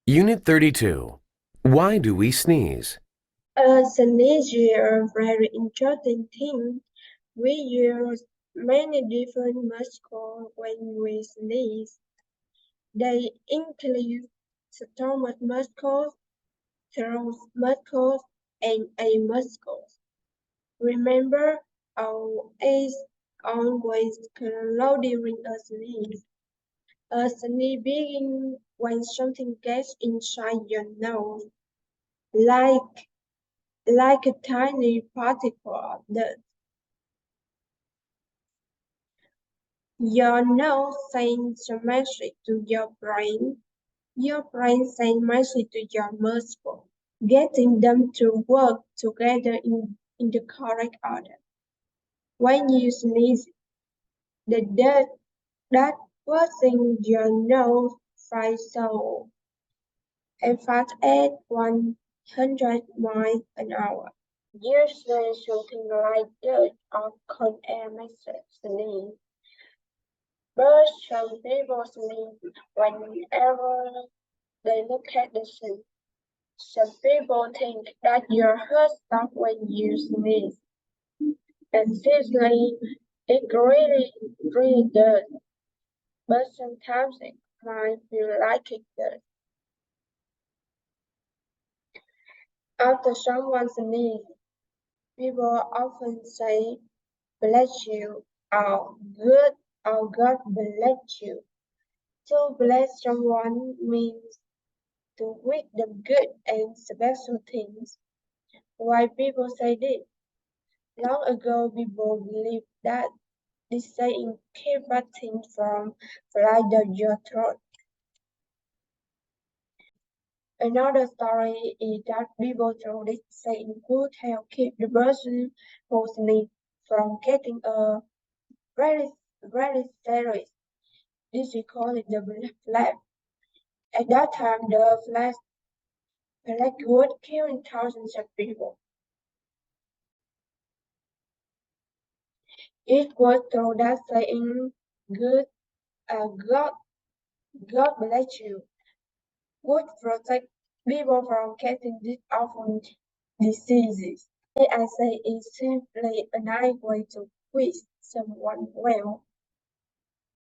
Unit 32. Why do we sneeze? Sneeze is a very interesting thing. We use many different muscles when we sneeze. They include stomach muscles, throat muscles, and eye muscles. Remember, our eyes always close during a sneeze. A sneeze begins when something gets inside your nose, like like a tiny particle of dust. Your nose sends a message to your brain. Your brain sends message to your muscle, getting them to work together in the correct order. When you sneeze, the dust that was in your nose flies so fast at 100 miles an hour. You say something like that or cold air makes it sneeze. But some people sneeze whenever they look at the sun. Some people think that your heart stops when you sneeze. And seriously, it really does. But sometimes it might feel like it does. After someone sneezes, people often say, bless you, or good, or God bless you. To bless someone means to wish them good and special things. Why people say this? Long ago, people believed that this saying kept bad things from flying down your throat. Another story is that people thought this saying could help keep the person who sneezed from getting a very, very serious disease called the black plague. At that time, the plague would kill thousands of people. It was through that saying, good, God, God bless you, would protect people from getting these awful diseases. I say is simply a nice way to wish someone well.